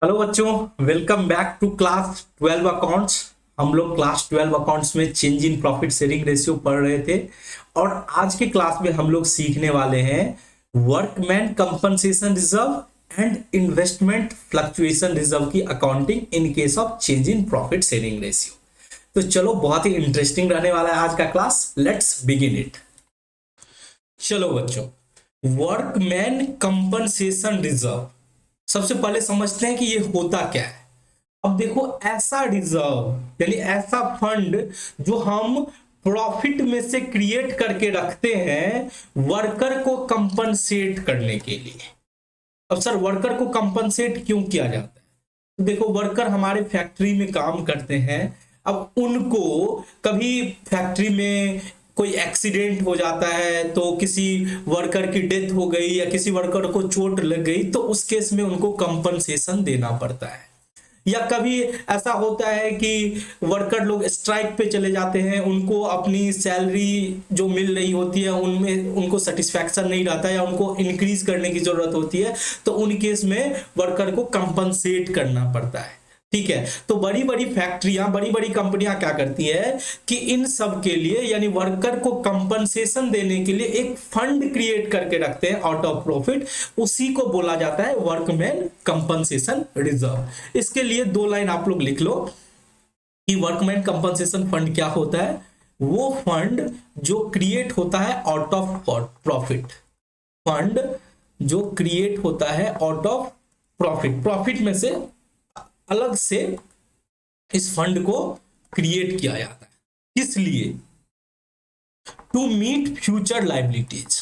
Hello बच्चों, welcome back to class 12 accounts. हम लोग क्लास 12 अकाउंट्स में change in profit sharing ratio पढ़ रहे थे और आज के क्लास में हम लोग सीखने वाले हैं workman compensation reserve and investment fluctuation reserve की accounting in case of change in profit sharing ratio. तो चलो, बहुत ही इंटरेस्टिंग रहने वाला है आज का क्लास। Let's begin it. चलो बच्चों, वर्कमैन कंपनसेशन रिजर्व सबसे पहले समझते हैं कि ये होता क्या है। अब देखो, ऐसा रिजर्व यानी ऐसा फंड जो हम प्रॉफिट में से क्रिएट करके रखते हैं वर्कर को कंपनसेट करने के लिए। अब सर, वर्कर को कंपनसेट क्यों किया जाता है? तो देखो, वर्कर हमारे फैक्ट्री में काम करते हैं। अब उनको कभी फैक्ट्री में कोई एक्सीडेंट हो जाता है, तो किसी वर्कर की डेथ हो गई या किसी वर्कर को चोट लग गई, तो उस केस में उनको कंपनसेशन देना पड़ता है। या कभी ऐसा होता है कि वर्कर लोग स्ट्राइक पे चले जाते हैं, उनको अपनी सैलरी जो मिल रही होती है उनमें उनको सेटिस्फैक्शन नहीं रहता है या उनको इंक्रीज करने की जरूरत होती है, तो उन केस में वर्कर को कंपनसेट करना पड़ता है। ठीक है, तो बड़ी बड़ी फैक्ट्रियां, बड़ी बड़ी कंपनियां क्या करती है कि इन सब के लिए यानी वर्कर को कंपनसेशन देने के लिए एक फंड क्रिएट करके रखते हैं आउट ऑफ प्रॉफिट। उसी को बोला जाता है वर्कमैन कंपनसेशन रिजर्व। इसके लिए दो लाइन आप लोग लिख लो कि वर्कमैन कंपनसेशन फंड क्या होता है। वो फंड जो क्रिएट होता है आउट ऑफ प्रॉफिट, फंड जो क्रिएट होता है आउट ऑफ प्रॉफिट, प्रॉफिट में से अलग से इस फंड को क्रिएट किया जाता है। किस लिए? To meet future liabilities,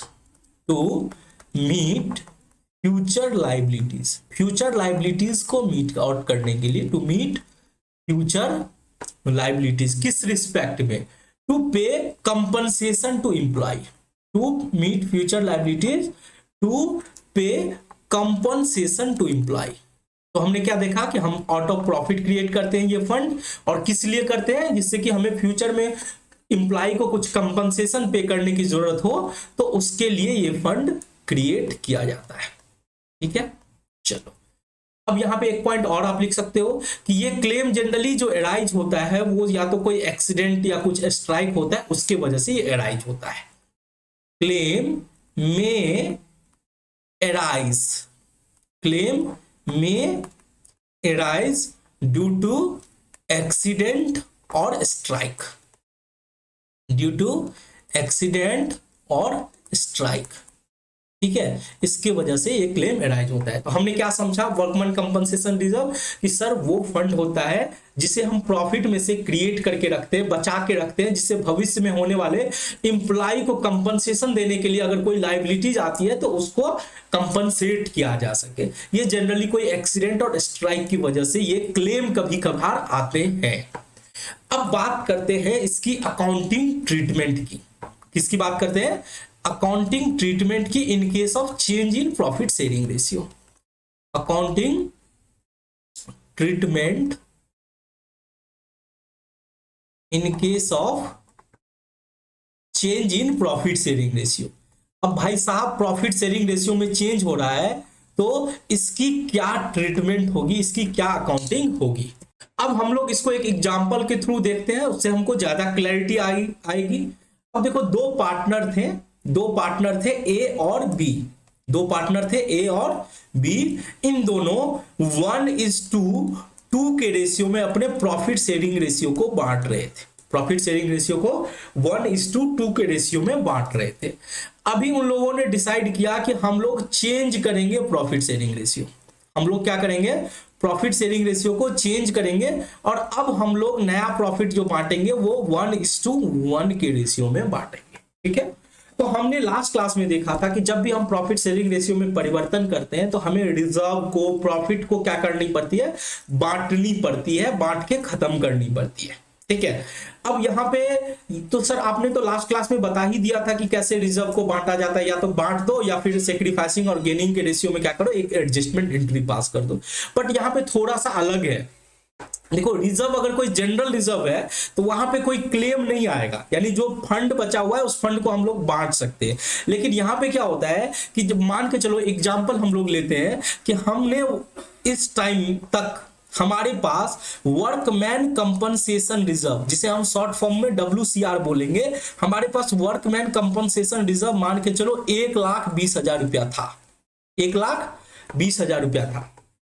to meet future liabilities, future liabilities को मीट आउट करने के लिए, टू मीट फ्यूचर लाइबिलिटीज। किस रिस्पेक्ट में? To pay compensation to employ, to meet future liabilities, to pay compensation to employ. तो हमने क्या देखा कि हम आउट ऑफ प्रॉफिट क्रिएट करते हैं ये फंड, और किस लिए करते हैं? जिससे कि हमें फ्यूचर में एम्प्लॉय को कुछ कंपनसेशन पे करने की जरूरत हो, तो उसके लिए ये फंड क्रिएट किया जाता है। ठीक है, चलो अब यहां पे एक पॉइंट और आप लिख सकते हो कि ये क्लेम जनरली जो एराइज होता है वो या तो कोई एक्सीडेंट या कुछ स्ट्राइक होता है, उसके वजह से ये एराइज होता है। क्लेम में एराइज, क्लेम में arise due to accident or strike, due to accident or strike। ठीक है, इसके वजह से ये क्लेम एराइज होता है। तो हमने क्या समझा वर्कमैन कंपनसेशन रिजर्व कि सर वो फंड होता है जिसे हम प्रॉफिट में से क्रिएट करके रखते हैं, बचा के रखते हैं, जिससे भविष्य में होने वाले एम्प्लॉय को कंपनसेशन देने के लिए अगर कोई लायबिलिटीज आती है तो उसको कंपनसेट किया जा सके। ये जनरली कोई एक्सीडेंट और स्ट्राइक की वजह से ये क्लेम कभी कभार आते हैं। अब बात करते हैं इसकी अकाउंटिंग ट्रीटमेंट की। किसकी बात करते हैं? अकाउंटिंग ट्रीटमेंट की इन case of change in profit sharing ratio. Accounting treatment in case of change in profit sharing ratio. अब भाई साहब, प्रॉफिट शेयरिंग रेशियो में चेंज हो रहा है तो इसकी क्या ट्रीटमेंट होगी, इसकी क्या अकाउंटिंग होगी। अब हम लोग इसको एक एग्जांपल के थ्रू देखते हैं, उससे हमको ज्यादा क्लैरिटी आएगी। अब देखो, दो पार्टनर थे ए और बी, दो पार्टनर थे ए और बी। इन दोनों 1:2 के रेशियो में अपने प्रॉफिट शेयरिंग रेशियो को बांट रहे थे, प्रॉफिट शेयरिंग रेशियो को 1:2 के रेशियो में बांट रहे थे। अभी उन लोगों ने डिसाइड किया कि हम लोग चेंज करेंगे प्रॉफिट शेयरिंग रेशियो। हम लोग क्या करेंगे? प्रॉफिट शेयरिंग रेशियो को चेंज करेंगे और अब हम लोग नया प्रॉफिट जो बांटेंगे वो 1:1 के रेशियो में बांटेंगे। ठीक है, तो हमने लास्ट क्लास में देखा था कि जब भी हम प्रॉफिट शेयरिंग रेशियो में परिवर्तन करते हैं तो हमें रिजर्व को, प्रॉफिट को क्या करनी पड़ती है? बांटनी पड़ती है, बांट के खत्म करनी पड़ती है। ठीक है, अब यहाँ पे तो सर आपने तो लास्ट क्लास में बता ही दिया था कि कैसे रिजर्व को बांटा जाता है, या तो बांट दो या फिर सेक्रीफाइसिंग और गेनिंग के रेशियो में क्या करो, एक एडजस्टमेंट एंट्री पास कर दो। बट यहाँ पे थोड़ा सा अलग है। देखो, रिजर्व अगर कोई जनरल रिजर्व है तो वहां पे कोई क्लेम नहीं आएगा, यानी जो फंड बचा हुआ है उस फंड को हम लोग बांट सकते हैं। लेकिन यहां पे क्या होता है कि जब मान के चलो एग्जांपल हम लोग लेते हैं कि हमने इस टाइम तक हमारे पास वर्कमैन कंपनसेशन रिजर्व, जिसे हम शॉर्ट फॉर्म में WCR बोलेंगे, हमारे पास वर्कमैन कंपनसेशन रिजर्व मान के चलो 1,20,000 रुपया था, 1,20,000 रुपया था।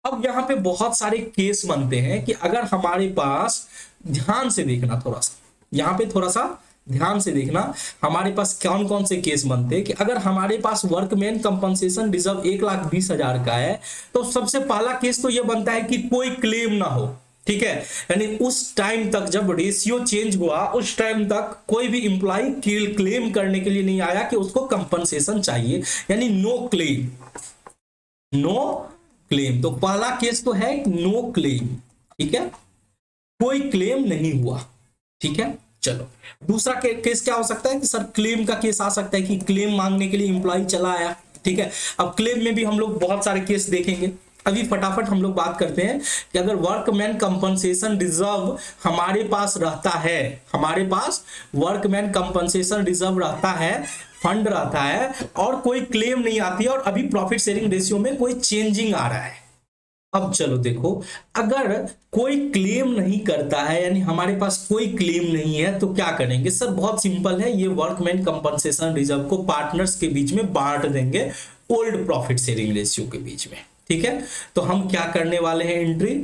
अब यहाँ पे बहुत सारे केस बनते हैं कि अगर हमारे पास, ध्यान से देखना थोड़ा सा, यहाँ पे थोड़ा सा ध्यान से देखना, हमारे पास कौन कौन से केस बनते हैं कि अगर हमारे पास वर्कमैन कंपनसेशन रिजर्व 1,20,000 का है, तो सबसे पहला केस तो यह बनता है कि कोई क्लेम ना हो, ठीक है। यानी उस टाइम तक जब रेशियो चेंज हुआ, उस टाइम तक कोई भी इंप्लॉय क्लेम करने के लिए नहीं आया कि उसको कंपनसेशन चाहिए, यानी नो क्लेम, नो क्लेम। तो पहला केस तो है नो क्लेम, ठीक है, कोई क्लेम नहीं हुआ, ठीक है। चलो दूसरा केस क्या हो सकता है कि सर क्लेम का केस आ सकता है कि क्लेम मांगने के लिए इंप्लॉय चला आया, ठीक है। अब क्लेम में भी हम लोग बहुत सारे केस देखेंगे, अभी फटाफट हम लोग बात करते हैं कि अगर वर्कमैन कंपनसेशन रिजर्व हमारे पास रहता है, हमारे पास वर्कमैन कंपनसेशन रिजर्व रहता है, फंड रहता है, और कोई क्लेम नहीं आती है और अभी प्रॉफिट शेयरिंग रेशियो में कोई चेंजिंग आ रहा है। अब चलो देखो, अगर कोई क्लेम नहीं करता है, यानी हमारे पास कोई क्लेम नहीं है, तो क्या करेंगे सर? बहुत सिंपल है, ये वर्कमैन कंपनसेशन रिजर्व को पार्टनर्स के बीच में बांट देंगे ओल्ड प्रॉफिट शेयरिंग रेशियो के बीच में, ठीक है। तो हम क्या करने वाले हैं, एंट्री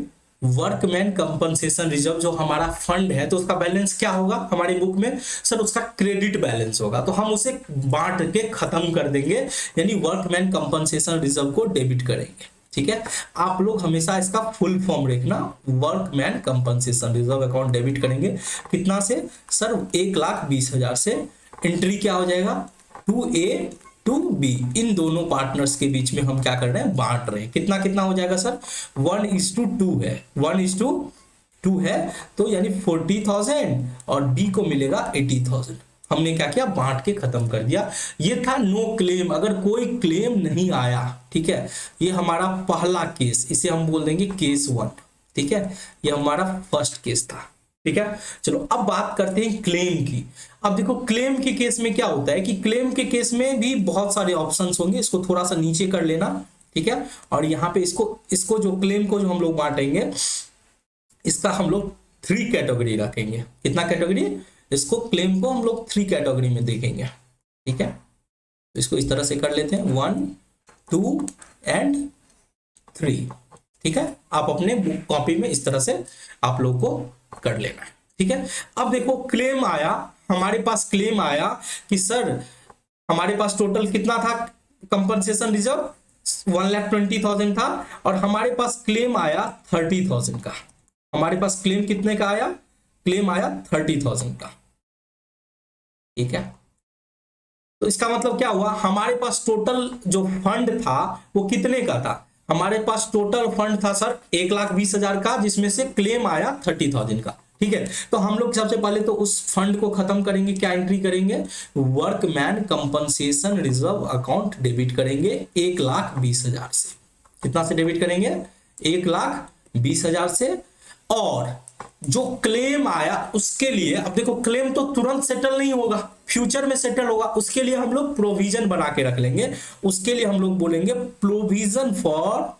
वर्कमैन कंपनसेशन रिजर्व जो हमारा फंड है, तो उसका बैलेंस क्या होगा हमारी बुक में? सर उसका क्रेडिट बैलेंस होगा, तो हम उसे बांट के खत्म कर देंगे, यानी वर्कमैन कंपनसेशन रिजर्व को डेबिट करेंगे, ठीक है। आप लोग हमेशा इसका फुल फॉर्म देखना, workman compensation reserve account debit करेंगे कितना से? सर 1,20,000 से। एंट्री क्या हो जाएगा? 2A 2B, इन दोनों पार्टनर्स के बीच में हम क्या कर रहे हैं? बांट रहे हैं। कितना कितना हो जाएगा सर? 1:2 है, 1:2 है, तो यानी 40,000 और B को मिलेगा 80,000। हमने क्या किया? बांट के खत्म कर दिया। ये था नो क्लेम, अगर कोई क्लेम नहीं आया, ठीक है। ये हमारा पहला केस, इसे हम बोल देंगे केस 1, ठीक है। ये हमारा फर्स्ट केस था, ठीक है। चलो अब बात करते हैं क्लेम की। अब देखो क्लेम के केस में क्या होता है कि क्लेम के केस में भी बहुत सारे ऑप्शंस होंगे, इसको थोड़ा सा नीचे कर लेना, ठीक है। और यहाँ पे इसको जो क्लेम को जो हम लोग बांटेंगे, इसका हम लोग 3 कैटेगरी रखेंगे। कितना कैटेगरी? इसको क्लेम को हम लोग 3 कैटेगरी में देखेंगे, ठीक है। तो इसको इस तरह से कर लेते हैं 1, 2 एंड 3, ठीक है। आप अपने बुक कॉपी में इस तरह से आप लोग को कर लेना है, ठीक है। अब देखो क्लेम आया, हमारे पास क्लेम आया कि सर हमारे पास टोटल कितना था कंपनसेशन रिजर्व? 1,20,000 था, और हमारे पास क्लेम आया 30,000 का। हमारे पास क्लेम कितने का आया? क्लेम आया 30,000 का, ठीक है। तो इसका मतलब क्या हुआ? हमारे पास टोटल जो फंड था वो कितने का था? हमारे पास टोटल फंड था सर 1,20,000 का, जिसमें से क्लेम आया 30,000 का, ठीक है। तो हम लोग सबसे पहले तो उस फंड को खत्म करेंगे, क्या एंट्री करेंगे? Workman compensation reserve account debit करेंगे 1,20,000 से। कितना से डेबिट करेंगे? 1,20,000 से। और जो क्लेम आया उसके लिए, अब देखो क्लेम तो तुरंत सेटल नहीं होगा, फ्यूचर में सेटल होगा, उसके लिए हम लोग प्रोविजन बना के रख लेंगे। उसके लिए हम लोग बोलेंगे प्रोविजन फॉर,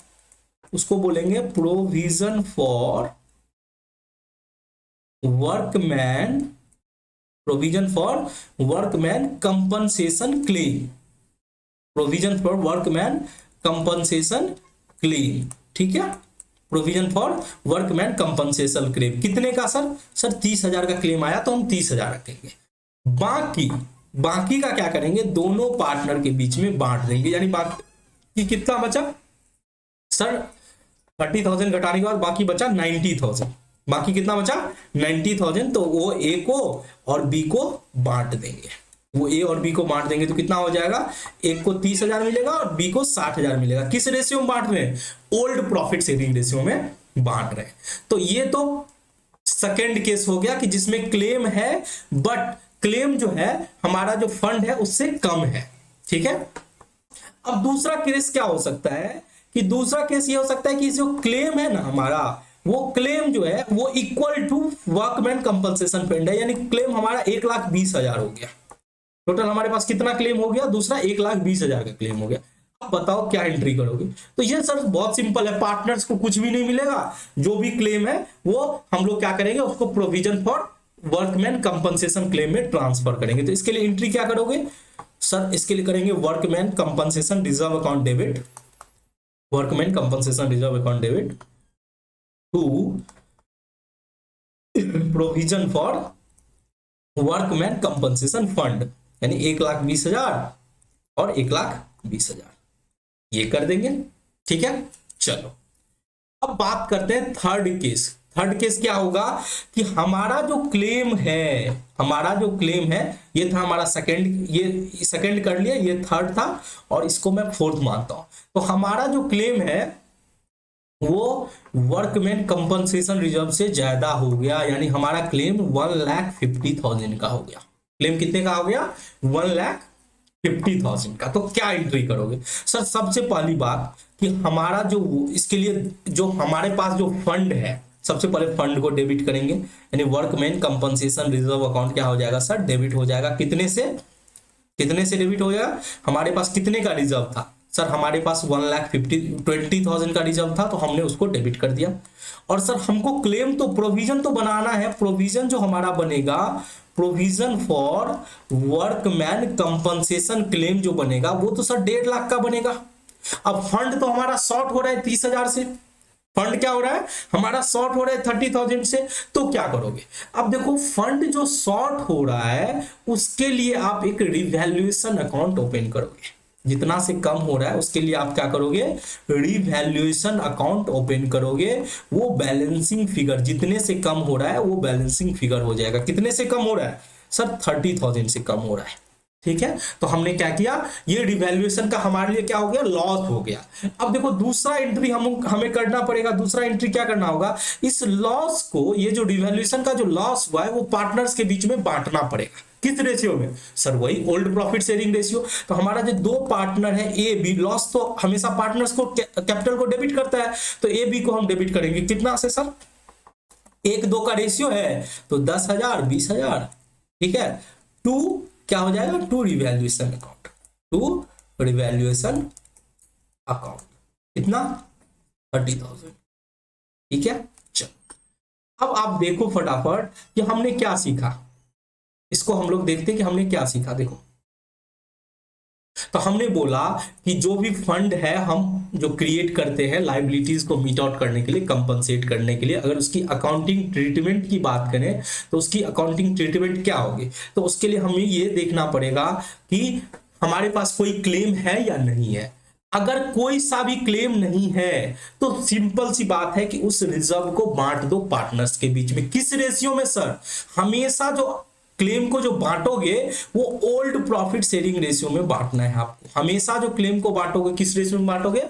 उसको बोलेंगे provision for workman, provision for workman compensation claim, provision for workman compensation claim, ठीक है। Provision for workman compensation claim कितने का सर? सर 30,000 का क्लेम आया, तो हम 30,000 रखेंगे। बाकी का क्या करेंगे? दोनों पार्टनर के बीच में बांट देंगे, यानी बाकी कितना बचा सर? 30,000 घटाने के बाद बाकी बचा 90,000। बाकी कितना बचा? 90,000। तो वो A को और B को बांट देंगे, वो A और B को बांट देंगे, तो कितना हो जाएगा? एक को 30,000 मिलेगा और B को 60,000 मिलेगा। किस रेशियो में बांट रहे हैं? ओल्ड प्रॉफिट शेयरिंग रेशियो में बांट रहे हैं। तो ये तो सेकेंड केस हो गया कि जिसमें क्लेम है, बट क्लेम जो है हमारा जो फंड है उससे कम है, ठीक है। अब दूसरा केस क्या हो सकता है कि दूसरा केस ये हो सकता है कि जो क्लेम है ना हमारा, वो क्लेम जो है वो equal to workman compensation fund है, यानी क्लेम हमारा 1,20,000 हो गया। टोटल हमारे पास कितना क्लेम हो गया? दूसरा 1,20,000 का क्लेम हो गया। अब बताओ क्या एंट्री करोगे। तो ये सर बहुत सिंपल है, पार्टनर्स को कुछ भी नहीं मिलेगा, जो भी क्लेम है वो हम लोग क्या करेंगे, उसको provision for workman compensation claim में ट्रांसफर करेंगे। तो इसके लिए एंट्री क्या करोगे सर, इसके लिए करेंगे workman compensation reserve account debit, workman compensation reserve account debit to provision for workman compensation fund, यानी 1,20,000 और 1,20,000 ये कर देंगे। ठीक है, चलो अब बात करते हैं थर्ड केस। थर्ड केस क्या होगा कि हमारा जो क्लेम है, हमारा जो क्लेम है ये था हमारा सेकंड, ये सेकंड कर लिया, ये थर्ड था और इसको मैं फोर्थ मानता हूं। तो हमारा जो क्लेम है वो वर्कमैन कंपनसेशन रिजर्व से ज्यादा हो गया, यानी हमारा क्लेम 1,50,000 का हो गया। क्लेम कितने का हो गया, 1,50,000 का। तो क्या एंट्री करोगे सर, सबसे पहली बात कि हमारा जो इसके लिए जो हमारे पास जो फंड है, सबसे पहले फंड को डेबिट करेंगे, यानी वर्कमैन कंपनसेशन रिजर्व अकाउंट क्या हो जाएगा सर, डेबिट हो जाएगा। कितने से, कितने से डेबिट हो जाएगा, हमारे पास कितने का रिजर्व था सर, हमारे पास 1,20,000 का रिजर्व था, तो हमने उसको डेबिट कर दिया। और सर हमको क्लेम तो प्रोविजन तो बनाना है, प्रोविजन जो हमारा बनेगा, provision for workman compensation claim जो बनेगा वो तो सर 1.5 लाख का बनेगा। अब फंड तो हमारा शॉर्ट हो रहा है 30,000 से, फंड क्या हो रहा है हमारा शॉर्ट हो रहा है 30,000 से। तो क्या करोगे, अब देखो फंड जो शॉर्ट हो रहा है उसके लिए आप एक रिवैल्यूएशन अकाउंट ओपन करोगे, जितना से कम हो रहा है उसके लिए आप क्या करोगे, रिवैल्यूएशन अकाउंट ओपन करोगे। वो बैलेंसिंग फिगर जितने से कम हो रहा है वो बैलेंसिंग फिगर हो जाएगा। कितने से कम हो रहा है सर, 30,000 से कम हो रहा है। ठीक है, तो हमने क्या किया, ये रिवैल्यूएशन का हमारे लिए क्या हो गया, लॉस हो गया। अब देखो दूसरा एंट्री हमें करना पड़ेगा। दूसरा एंट्री क्या करना होगा, इस लॉस को, ये जो रिवैल्यूएशन का जो लॉस हुआ है वो पार्टनर्स के बीच में बांटना पड़ेगा। किस रेशियो में सर, वही ओल्ड प्रॉफिट शेयरिंग रेशियो। तो हमारा जो दो पार्टनर है ए बी, लॉस तो हमेशा पार्टनर्स को कैपिटल को डेबिट करता है, तो ए बी को हम डेबिट करेंगे कितना से सर, 1:2 का रेशियो है तो 10,000 20,000। ठीक है, टू क्या हो जाएगा, to revaluation account, to revaluation account कितना 30,000। ठीक है, चलो अब आप देखो फटाफट कि हमने क्या सीखा, इसको हम लोग देखते हैं कि हमने क्या सीखा। देखो तो हमने बोला कि जो भी फंड है हम जो क्रिएट करते हैं लाइबिलिटीज को मीट आउट करने के लिए, कंपनसेट करने के लिए, अगर उसकी अकाउंटिंग ट्रीटमेंट की बात करें तो उसकी अकाउंटिंग ट्रीटमेंट क्या होगी, तो उसके लिए हमें ये देखना पड़ेगा कि हमारे पास कोई क्लेम है या नहीं है। अगर कोई सा भी क्लेम नहीं है तो सिंपल सी बात है कि उस रिजर्व को बांट दो पार्टनर्स के बीच में। किस रेशियो में सर, हमेशा जो क्लेम को जो बांटोगे वो ओल्ड प्रॉफिट शेयरिंग रेशियो में बांटना है आपको। हमेशा जो क्लेम को बांटोगे किस रेशियो में बांटोगे,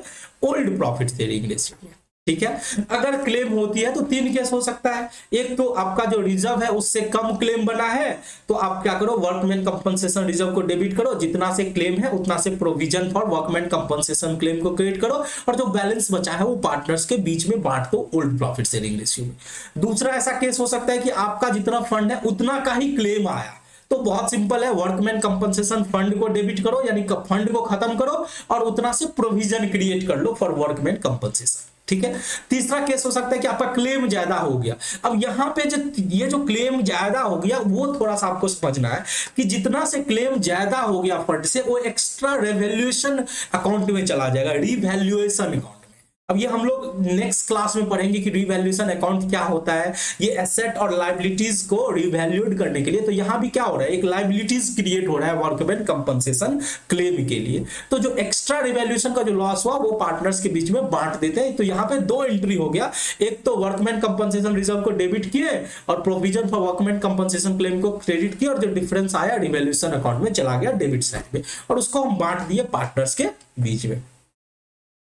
ओल्ड प्रॉफिट शेयरिंग रेशियो में। ठीक है, अगर क्लेम होती है तो 3 केस हो सकता है। एक तो आपका जो रिजर्व है उससे कम क्लेम बना है तो आप क्या करो, वर्कमैन कंपनसेशन रिजर्व को डेबिट करो, जितना से क्लेम है उतना से provision for workman compensation claim को क्रिएट करो, और जो बैलेंस बचा है वो पार्टनर्स के बीच में बांट दो ओल्ड प्रॉफिट शेयरिंग रेशियो में। दूसरा ऐसा केस हो सकता है कि आपका जितना फंड है उतना का ही क्लेम आया, तो बहुत सिंपल है, वर्कमैन कंपनसेशन फंड को डेबिट करो, यानी फंड को खत्म करो और उतना से प्रोविजन क्रिएट कर लो फॉर वर्कमैन कंपनसेशन। ठीक है, तीसरा केस हो सकता है कि आपका क्लेम ज्यादा हो गया। अब यहां पे ये जो क्लेम ज्यादा हो गया वो थोड़ा सा आपको समझना है कि जितना से क्लेम ज्यादा हो गया फंड से वो एक्स्ट्रा रिवैल्यूएशन अकाउंट में चला जाएगा, रिवैल्यूएशन अकाउंट में। अब ये हम लोग नेक्स्ट क्लास में पढ़ेंगे कि रिवैल्यूएशन अकाउंट क्या होता है, ये एसेट और लायबिलिटीज को रिवैल्यूएट करने के लिए। तो यहां भी क्या हो रहा है, एक लायबिलिटीज क्रिएट हो रहा है वर्कमैन कंपनसेशन क्लेम के लिए। तो जो एक्स्ट्रा रिवैल्यूएशन का जो लॉस हुआ वो पार्टनर्स के बीच में बांट देते हैं। तो यहाँ पे 2 एंट्री हो गया, एक तो वर्कमैन कंपनसेशन रिजर्व को डेबिट किए और provision for workman compensation claim को क्रेडिट किया, और जो डिफरेंस आया रिवैल्यूएशन अकाउंट में चला गया डेबिट साइड में, और उसको हम बांट दिए पार्टनर्स के बीच में।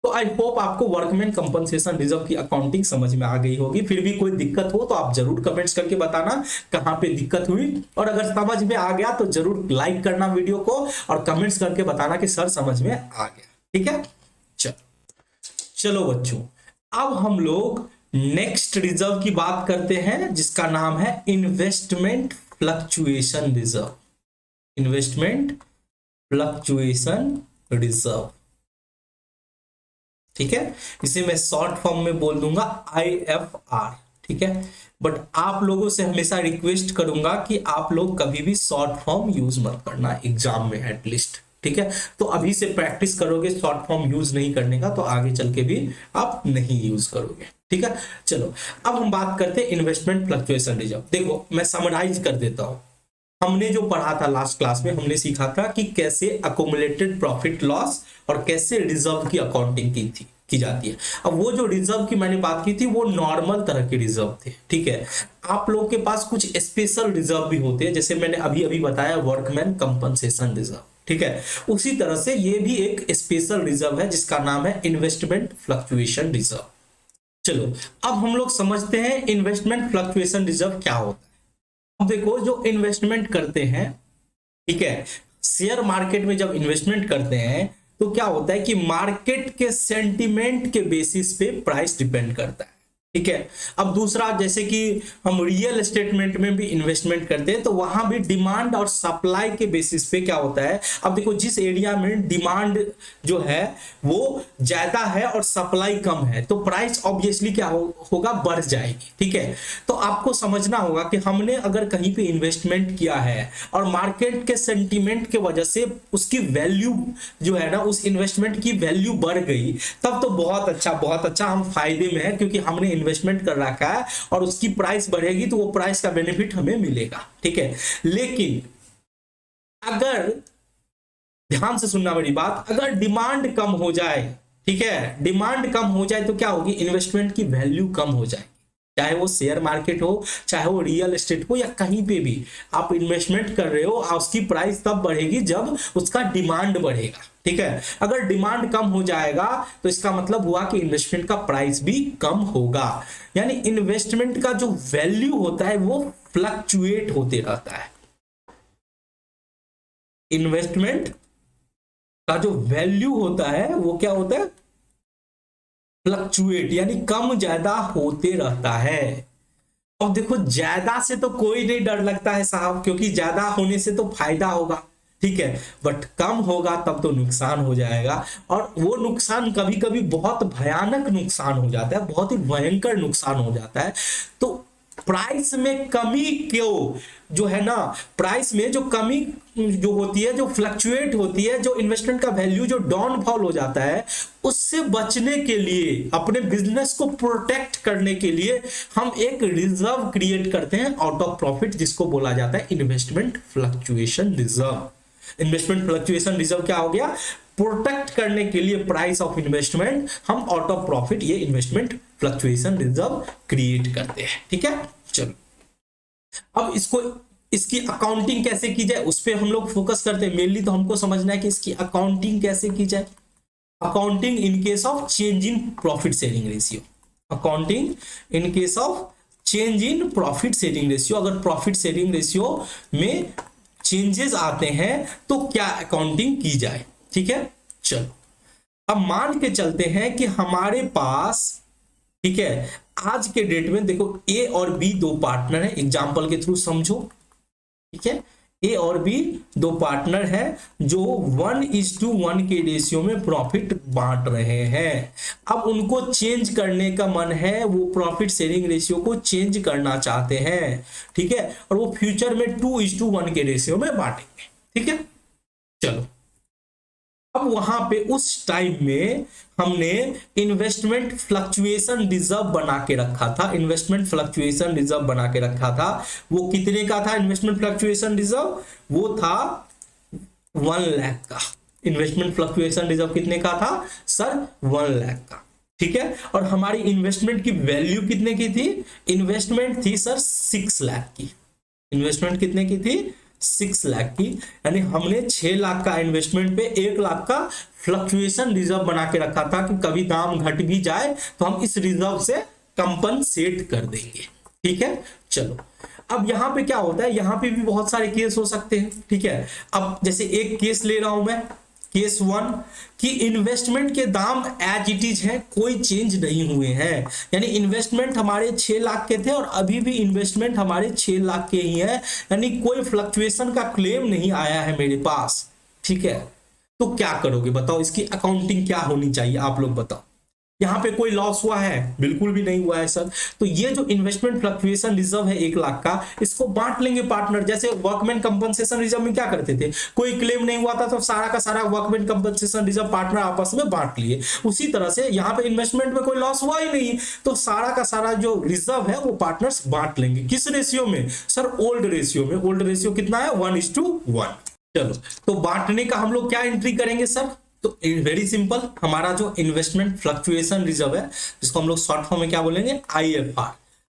तो आई होप आपको वर्कमैन कंपनसेशन रिजर्व की अकाउंटिंग समझ में आ गई होगी। फिर भी कोई दिक्कत हो तो आप जरूर कमेंट्स करके बताना कहां पे दिक्कत हुई, और अगर समझ में आ गया तो जरूर लाइक करना वीडियो को और कमेंट्स करके बताना कि सर समझ में आ गया। ठीक है, चलो बच्चों, अब हम लोग नेक्स्ट रिजर्व की बात करते हैं जिसका नाम है investment fluctuation reserve. Investment fluctuation reserve ठीक है, इसे मैं शॉर्ट फॉर्म में बोल दूंगा IFR। ठीक है, बट आप लोगों से हमेशा रिक्वेस्ट करूंगा कि आप लोग कभी भी शॉर्ट फॉर्म यूज मत करना एग्जाम में एटलीस्ट। ठीक है, तो अभी से प्रैक्टिस करोगे शॉर्ट फॉर्म यूज नहीं करने का, तो आगे चल के भी आप नहीं यूज करोगे। ठीक है, चलो अब हम बात करते हैं इन्वेस्टमेंट फ्लक्चुएशन रिजर्व। देखो मैं समराइज कर देता हूं। हमने जो पढ़ा था लास्ट क्लास में, हमने सीखा था कि कैसे अकोमुलेटेड प्रॉफिट लॉस और कैसे रिजर्व की अकाउंटिंग की जाती है। अब वो जो रिजर्व की मैंने बात की थी वो नॉर्मल तरह के रिजर्व थे। ठीक है, आप लोगों के पास कुछ स्पेशल रिजर्व भी होते हैं, जैसे मैंने अभी अभी बताया वर्कमैन कंपनसेशन रिजर्व। ठीक है, उसी तरह से ये भी एक स्पेशल रिजर्व है जिसका नाम है इन्वेस्टमेंट फ्लक्चुएशन रिजर्व। चलो अब हम लोग समझते हैं इन्वेस्टमेंट फ्लक्चुएशन रिजर्व क्या होता है। अब देखो जो इन्वेस्टमेंट करते हैं, ठीक है, शेयर मार्केट में जब इन्वेस्टमेंट करते हैं तो क्या होता है कि मार्केट के सेंटीमेंट के बेसिस पे प्राइस डिपेंड करता है। ठीक है, अब दूसरा जैसे कि हम रियल एस्टेटमेंट में भी इन्वेस्टमेंट करते हैं तो वहां भी डिमांड और सप्लाई के बेसिस पे क्या होता है। अब देखो जिस एरिया में डिमांड जो है वो ज्यादा है और सप्लाई कम है तो प्राइस ऑब्वियसली क्या होगा, बढ़ जाएगी। ठीक है, तो आपको समझना होगा कि हमने अगर कहीं पे इन्वेस्टमेंट किया है और मार्केट के सेंटीमेंट के वजह से उसकी वैल्यू जो है ना, उस इन्वेस्टमेंट की वैल्यू बढ़ गई, तब तो बहुत अच्छा हम फायदे में है, क्योंकि हमने इन्वेस्टमेंट कर रखा है और उसकी प्राइस बढ़ेगी तो वो प्राइस का बेनिफिट हमें मिलेगा। ठीक है, लेकिन अगर ध्यान से सुनना मेरी बात, अगर डिमांड कम हो जाए, ठीक है, डिमांड कम हो जाए तो क्या होगी, इन्वेस्टमेंट की वैल्यू कम हो जाएगी। चाहे वो शेयर मार्केट हो, चाहे वो रियल एस्टेट हो, या कहीं पे भी आप इन्वेस्टमेंट कर रहे हो, उसकी प्राइस तब बढ़ेगी जब उसका डिमांड बढ़ेगा। ठीक है, अगर डिमांड कम हो जाएगा तो इसका मतलब हुआ कि इन्वेस्टमेंट का प्राइस भी कम होगा। यानी इन्वेस्टमेंट का जो वैल्यू होता है वो फ्लक्चुएट होते रहता है। इन्वेस्टमेंट का जो वैल्यू होता है वो क्या होता है, फ्लक्चुएट, यानी कम ज्यादा होते रहता है। अब देखो ज्यादा से तो कोई नहीं डर लगता है साहब, क्योंकि ज्यादा होने से तो फायदा होगा। ठीक है, बट कम होगा तब तो नुकसान हो जाएगा, और वो नुकसान कभी कभी बहुत भयानक नुकसान हो जाता है, बहुत ही भयंकर नुकसान हो जाता है। तो प्राइस में कमी क्यों जो है ना, प्राइस में जो कमी जो होती है, जो फ्लक्चुएट होती है, जो इन्वेस्टमेंट का वैल्यू जो डाउनफॉल हो जाता है, उससे बचने के लिए, अपने बिजनेस को प्रोटेक्ट करने के लिए हम एक रिजर्व क्रिएट करते हैं आउट ऑफ प्रॉफिट, जिसको बोला जाता है investment fluctuation reserve. Investment fluctuation reserve क्या हो गया, प्रोटेक्ट करने के लिए प्राइस ऑफ इन्वेस्टमेंट हम आउट ऑफ प्रॉफिट ये इन्वेस्टमेंट फ्लक्चुएशन रिजर्व क्रिएट करते हैं। ठीक है, चलो अब इसकी अकाउंटिंग कैसे की जाए उस पर हम लोग फोकस करते हैं। मेनली तो हमको समझना है कि इसकी अकाउंटिंग कैसे की जाए। Accounting in case of change in profit sharing ratio, accounting in case of change in profit sharing ratio. अगर प्रॉफिट शेयरिंग रेशियो में चेंजेस आते हैं तो क्या अकाउंटिंग की जाए। ठीक है, चलो अब मान के चलते हैं कि हमारे पास, ठीक है, आज के डेट में देखो ए और बी दो पार्टनर है, एग्जांपल के थ्रू समझो। ठीक है, ए और बी दो पार्टनर है जो 1:1 के रेशियो में प्रॉफिट बांट रहे हैं। अब उनको चेंज करने का मन है, वो प्रॉफिट शेयरिंग रेशियो को चेंज करना चाहते हैं। ठीक है, और वो फ्यूचर में 2:1 के रेशियो में बांटेंगे। ठीक है, चलो अब वहां पे उस टाइम में हमने इन्वेस्टमेंट फ्लक्चुएशन रिजर्व बना के रखा था। इन्वेस्टमेंट फ्लक्चुएशन रिजर्व बना के रखा था, वो कितने का था इन्वेस्टमेंट फ्लक्चुएशन रिजर्व, वो था 1 लाख का। इन्वेस्टमेंट फ्लक्चुएशन रिजर्व कितने का था सर, 1 लाख का। ठीक है, और हमारी इन्वेस्टमेंट की वैल्यू कितने की थी, इन्वेस्टमेंट थी सर 6 लाख की। इन्वेस्टमेंट कितने की थी, 6 लाख की। यानी हमने 6 लाख का इन्वेस्टमेंट पे 1 लाख का फ्लक्चुएशन रिजर्व बना के रखा था कि कभी दाम घट भी जाए तो हम इस रिजर्व से कंपनसेट कर देंगे। ठीक है, चलो अब यहां पे क्या होता है, यहां पे भी बहुत सारे केस हो सकते हैं। ठीक है, अब जैसे एक केस ले रहा हूं मैं, केस 1 कि इन्वेस्टमेंट के दाम एज इट इज है, कोई चेंज नहीं हुए हैं। यानी इन्वेस्टमेंट हमारे 6 लाख के थे और अभी भी इन्वेस्टमेंट हमारे 6 लाख के ही है, यानी कोई फ्लक्चुएशन का क्लेम नहीं आया है मेरे पास। ठीक है, तो क्या करोगे बताओ, इसकी अकाउंटिंग क्या होनी चाहिए, आप लोग बताओ। यहाँ पे कोई लॉस हुआ है? बिल्कुल भी नहीं हुआ है सर। तो ये जो इन्वेस्टमेंट फ्लक्चुएशन रिजर्व है 1 लाख का, इसको बांट लेंगे पार्टनर। जैसे वर्कमैन कंपनसेशन रिजर्व में क्या करते थे, कोई क्लेम नहीं हुआ था तो सारा का सारा वर्कमैन कंपनसेशन रिजर्व पार्टनर आपस में बांट लिए। उसी तरह से यहाँ पे इन्वेस्टमेंट में कोई लॉस हुआ ही नहीं, तो सारा का सारा जो रिजर्व है वो पार्टनर्स बांट लेंगे। किस रेशियो में सर? ओल्ड रेशियो में। ओल्ड रेशियो कितना है? 1:1। चलो, तो बांटने का हम लोग क्या एंट्री करेंगे सर? तो वेरी सिंपल, हमारा जो इन्वेस्टमेंट फ्लक्चुएशन रिजर्व है, जिसको हम लोग शॉर्ट फॉर्म में क्या बोलेंगे? IFR।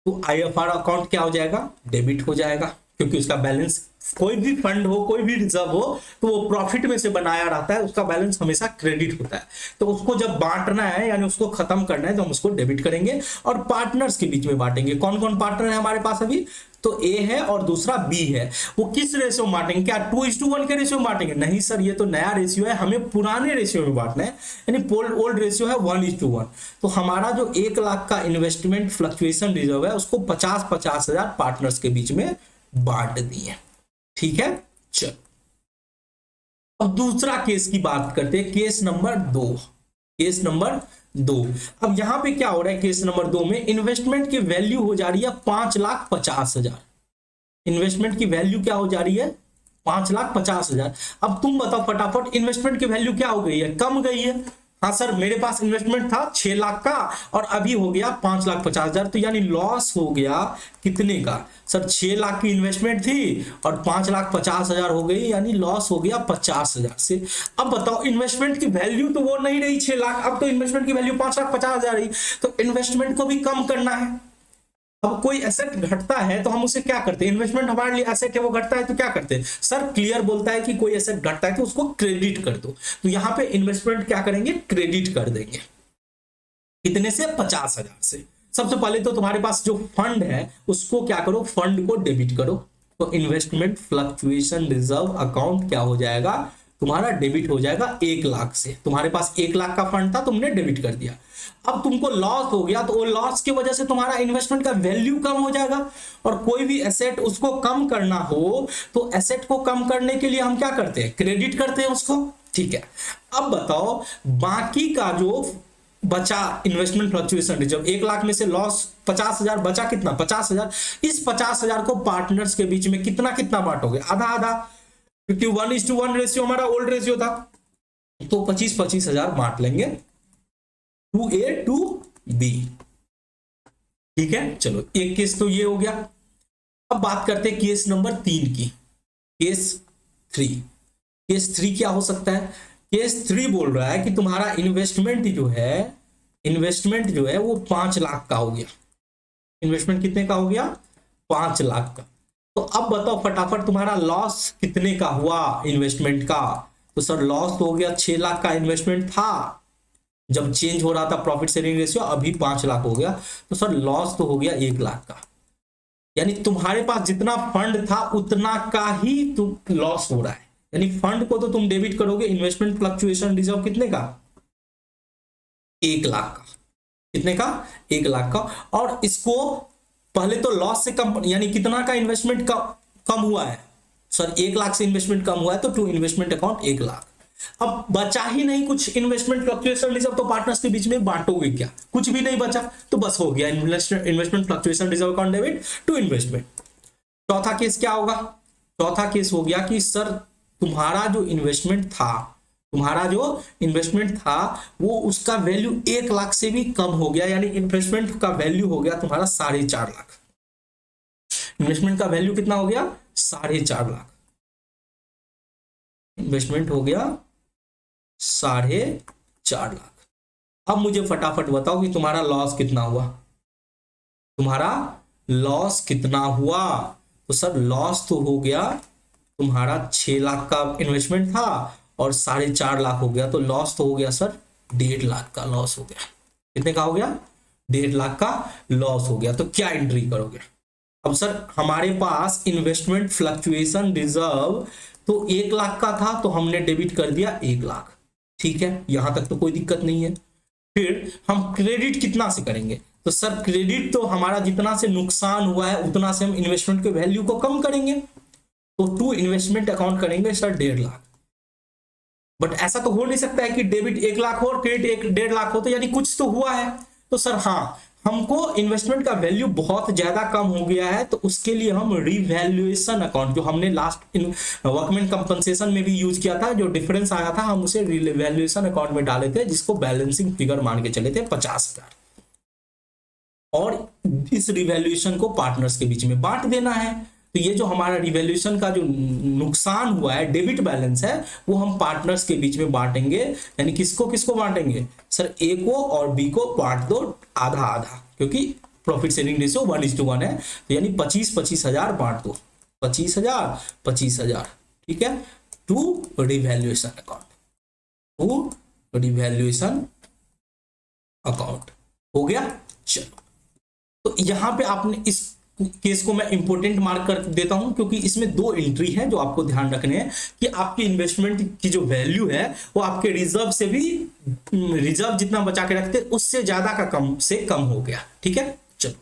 तो IFR अकाउंट क्या हो जाएगा? डेबिट हो जाएगा, क्योंकि उसका बैलेंस, कोई भी फंड हो, कोई भी रिजर्व हो, तो वो प्रॉफिट में से बनाया रहता है, उसका बैलेंस हमेशा क्रेडिट होता है। तो उसको जब बांटना है, यानी उसको खत्म करना है, तो हम उसको डेबिट करेंगे और पार्टनर्स के बीच में बांटेंगे। कौन कौन पार्टनर है हमारे पास अभी? तो ए है और दूसरा बी है। वो किस रेशियो में बांटेंगे? क्या 2:1 के रेशियो में बांटेंगे? नहीं सर, ये तो नया रेशियो है, हमें पुराने रेशियो में बांटना है, यानी ओल्ड रेशियो है 1:1। तो हमारा जो 1 लाख का इन्वेस्टमेंट फ्लक्चुएशन रिजर्व है, उसको 50-50 हजार पार्टनर्स के बीच में बांट दिए। ठीक है, चल अब दूसरा केस की बात करते हैं, केस नंबर 2। केस नंबर 2, अब यहां पे क्या हो रहा है? केस नंबर 2 में इन्वेस्टमेंट की वैल्यू हो जा रही है 5,50,000। इन्वेस्टमेंट की वैल्यू क्या हो जा रही है? 5,50,000। अब तुम बताओ फटाफट, इन्वेस्टमेंट की वैल्यू क्या हो गई है? कम गई है। हाँ सर, मेरे पास इन्वेस्टमेंट था 6 लाख का और अभी हो गया 5,50,000, तो यानी लॉस हो गया कितने का सर? 6 लाख की इन्वेस्टमेंट थी और 5,50,000 हो गई, यानी लॉस हो गया 50,000 से। अब बताओ, इन्वेस्टमेंट की वैल्यू तो वो नहीं रही 6 लाख, अब तो इन्वेस्टमेंट की वैल्यू 5,50,000 रही, तो इन्वेस्टमेंट को भी कम करना है। अब कोई एसेट घटता है तो हम उसे क्या करते हैं? इन्वेस्टमेंट हमारे लिए एसेट है, वो घटता है तो क्या करते हैं सर? क्लियर बोलता है कि कोई एसेट घटता है तो उसको क्रेडिट कर दो। तो यहां पे इन्वेस्टमेंट क्या करेंगे? क्रेडिट कर देंगे। कितने से? 50,000 से। सबसे पहले तो तुम्हारे पास जो फंड है उसको क्या करो? फंड को डेबिट करो। तो इन्वेस्टमेंट फ्लक्चुएशन रिजर्व अकाउंट क्या हो जाएगा? तुम्हारा डेबिट हो जाएगा 1 लाख से। तुम्हारे पास 1 लाख का फंड था, तुमने डेबिट कर दिया। अब तुमको लॉस हो गया, तो वो लॉस की वजह से तुम्हारा इन्वेस्टमेंट का वैल्यू कम हो जाएगा। और कोई भी एसेट उसको कम करना हो तो एसेट को कम करने के लिए हम क्या करते हैं? क्रेडिट करते हैं उसको। ठीक है, अब बताओ बाकी का जो बचा इन्वेस्टमेंट फ्लक्चुएशन रिजर्व, 1 लाख में से लॉस 50,000 बचा, कितना? 50,000। इस 50,000 को पार्टनर्स के बीच में कितना कितना बांटोगे? आधा आधा, क्योंकि 1:1 रेशियो हमारा ओल्ड रेशियो था, तो 25-25 हजार बांट लेंगे, 2A to B। ठीक है, चलो एक केस तो ये हो गया। अब बात करते हैं केस नंबर 3 की। केस 3, केस 3 क्या हो सकता है? केस 3 बोल रहा है कि तुम्हारा इन्वेस्टमेंट जो है वो 5 लाख का हो गया। इन्वेस्टमेंट कितने का हो गया? 5 लाख का। तो अब बताओ फटाफट, तुम्हारा लॉस कितने का हुआ इन्वेस्टमेंट का? तो सर लॉस तो हो गया, 6 लाख का इन्वेस्टमेंट था जब चेंज हो रहा था प्रॉफिट शेयरिंग रेशियो, अभी 5 लाख हो गया, तो सर लॉस तो हो गया 1 लाख का। यानी तुम्हारे पास जितना फंड था उतना का ही तुम लॉस हो रहा है। यानी फंड को तो तुम डेबिट करोगे, इन्वेस्टमेंट फ्लक्चुएशन रिजर्व कितने का? 1 लाख का। कितने का? 1 लाख का। और इसको पहले तो लॉस से कम, यानी कितना का इन्वेस्टमेंट कम हुआ है सर? 1 लाख से इन्वेस्टमेंट कम हुआ है, तो टू इन्वेस्टमेंट अकाउंट 1 लाख। अब बचा ही नहीं कुछ इन्वेस्टमेंट फ्लक्चुएशन रिजर्व, तो पार्टनर्स के बीच में बांटोगे क्या? कुछ भी नहीं बचा, तो बस हो गया investment fluctuation reserve account debit to investment. चौथा केस क्या होगा? चौथा केस हो गया कि सर तुम्हारा जो इन्वेस्टमेंट था वो उसका वैल्यू 1 लाख से भी कम हो गया, यानी इन्वेस्टमेंट का वैल्यू हो गया तुम्हारा 4.5 लाख। इन्वेस्टमेंट का वैल्यू कितना हो गया? 4.5 लाख। इन्वेस्टमेंट हो गया 4.5 लाख। अब मुझे फटाफट बताओ कि तुम्हारा लॉस कितना हुआ? तुम्हारा लॉस कितना हुआ? तो सर लॉस तो हो गया तुम्हारा 6 लाख का इन्वेस्टमेंट था और 4.5 लाख हो गया, तो लॉस तो हो गया सर 1.5 लाख का लॉस हो गया। कितने का हो गया? 1.5 लाख का लॉस हो गया। तो क्या एंट्री करोगे? अब सर हमारे पास इन्वेस्टमेंट फ्लक्चुएशन रिजर्व तो 1 लाख का था, तो हमने डेबिट कर दिया 1 लाख। ठीक है, यहां तक तो कोई दिक्कत नहीं है। फिर हम क्रेडिट कितना से करेंगे? तो सर क्रेडिट तो हमारा जितना से नुकसान हुआ है उतना से हम इन्वेस्टमेंट के वैल्यू को कम करेंगे, तो टू इन्वेस्टमेंट अकाउंट करेंगे सर 1.5 लाख। बट ऐसा तो हो नहीं सकता है कि डेबिट 1 लाख हो और क्रेडिट 1.5 लाख हो, तो यानी कुछ तो हुआ है। तो सर हाँ, हमको इन्वेस्टमेंट का वैल्यू बहुत ज्यादा कम हो गया है, तो उसके लिए हम रिवैल्यूएशन अकाउंट, जो हमने लास्ट इन वर्कमैन कंपनसेशन में भी यूज किया था, जो डिफरेंस आया था हम उसे रिवैल्यूएशन अकाउंट में डाले थे, जिसको बैलेंसिंग फिगर मान के चले थे 50,000, और इस रिवैल्यूएशन को पार्टनर्स के बीच में बांट देना है। तो ये जो हमारा रिवैल्यूएशन का जो नुकसान हुआ है, डेबिट बैलेंस है, वो हम पार्टनर्स के बीच में बांटेंगे। यानी किसको किसको बांटेंगे सर, ए को और बी को बांट दो आधा आधा, क्योंकि प्रॉफिट शेयरिंग रेशियो 1:1 है। तो यानी 25,000 बांट दो, 25,000 ठीक है, to revaluation account, to revaluation account हो गया। चलो, तो यहां पे आपने इस केस को मैं इंपोर्टेंट मार्क कर देता हूं, क्योंकि इसमें 2 एंट्री है जो आपको ध्यान रखने हैं कि आपकी इन्वेस्टमेंट की जो वैल्यू है वो आपके रिजर्व से भी, रिजर्व जितना बचा के रखते उससे ज्यादा का कम से कम हो गया। ठीक है, चलो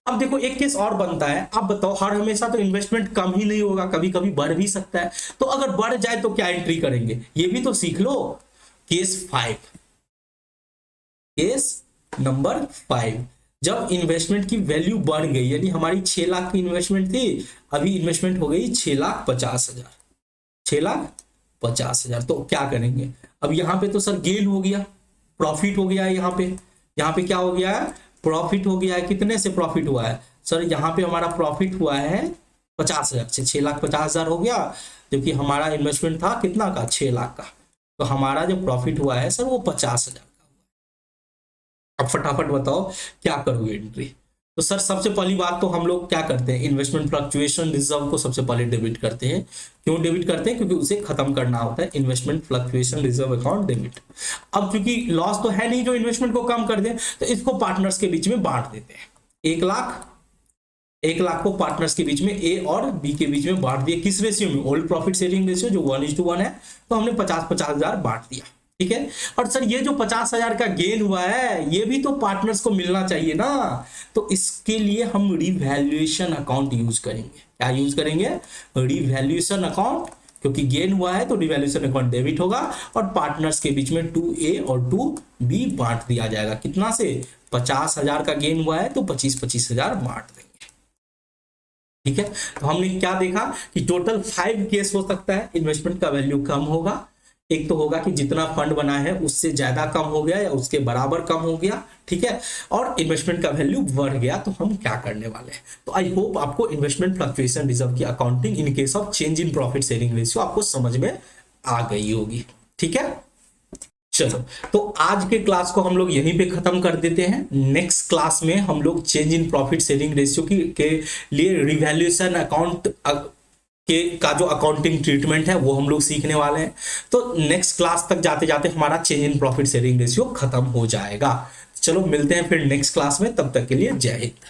अब देखो एक केस और बनता है। आप बताओ, हर हमेशा तो इन्वेस्टमेंट कम ही नहीं होगा, कभी कभी बढ़ भी सकता है। तो अगर बढ़ जाए तो क्या एंट्री करेंगे, ये भी तो सीख लो। केस 5, केस नंबर 5, जब इन्वेस्टमेंट की वैल्यू बढ़ गई, यानी हमारी 6 लाख की इन्वेस्टमेंट थी, अभी इन्वेस्टमेंट हो गई 6,50,000, 6,50,000, तो क्या करेंगे। अब यहां पे तो सर गेन हो गया, प्रॉफिट हो गया है, यहाँ पे क्या हो गया है, प्रॉफिट हो गया है। कितने से प्रॉफिट हुआ है सर, यहाँ पे हमारा प्रॉफिट हुआ है 50,000 से, 6,50,000 हो गया, जबकि हमारा इन्वेस्टमेंट था कितना का, 6 लाख का। तो हमारा जो प्रॉफिट हुआ है सर वो 50,000। अब फटाफट बताओ क्या करोगे एंट्री। तो सर सबसे पहली बात तो हम लोग क्या करते हैं, इन्वेस्टमेंट फ्लक्चुएशन रिजर्व को सबसे पहले डेबिट करते हैं। क्यों डेबिट करते हैं, क्योंकि उसे खत्म करना होता है, investment fluctuation reserve account debit. अब क्योंकि लॉस तो है नहीं जो इन्वेस्टमेंट को कम कर दे, तो इसको पार्टनर्स के बीच में बांट देते हैं। 1 लाख को पार्टनर्स के बीच में, ए और बी के बीच में बांट दिया। किस रेशियो में, ओल्ड प्रॉफिट शेयरिंग रेशियो जो 1:1 है। तो हमने 50,000 बांट दिया। ठीक है, और सर ये जो 50,000 का गेन हुआ है, ये भी तो पार्टनर्स को मिलना चाहिए ना। तो इसके लिए हम रिवैल्यूएशन अकाउंट यूज करेंगे। क्या यूज करेंगे, रिवैल्यूएशन अकाउंट, क्योंकि गेन हुआ है तो रिवैल्यूएशन अकाउंट डेबिट होगा, और पार्टनर्स के बीच में 2A और 2B बांट दिया जाएगा। कितना से, 50,000 का गेन हुआ है तो 25,000 बांट देंगे। ठीक है, तो हमने क्या देखा कि टोटल 5 केस हो सकता है, इन्वेस्टमेंट का वैल्यू कम होगा। एक तो होगा कि जितना फंड बना है उससे ज्यादा कम हो गया या उसके बराबर कम हो गया। ठीक है, और इन्वेस्टमेंट का वैल्यू बढ़ गया। तो हम क्या करने वाले हैं, तो आई होप आपको इन्वेस्टमेंट फ्लक्चुएशन रिजर्व की accounting in case of change in profit sharing ratio आपको समझ में आ गई होगी। ठीक है, चलो तो आज के क्लास को हम लोग यहीं पे खत्म कर देते हैं। नेक्स्ट क्लास में हम लोग change in profit sharing ratio के लिए रिवैल्यूएशन अकाउंट का जो अकाउंटिंग ट्रीटमेंट है वो हम लोग सीखने वाले हैं। तो नेक्स्ट क्लास तक जाते जाते हमारा change in profit sharing ratio खत्म हो जाएगा। चलो मिलते हैं फिर नेक्स्ट क्लास में, तब तक के लिए जय हिंद।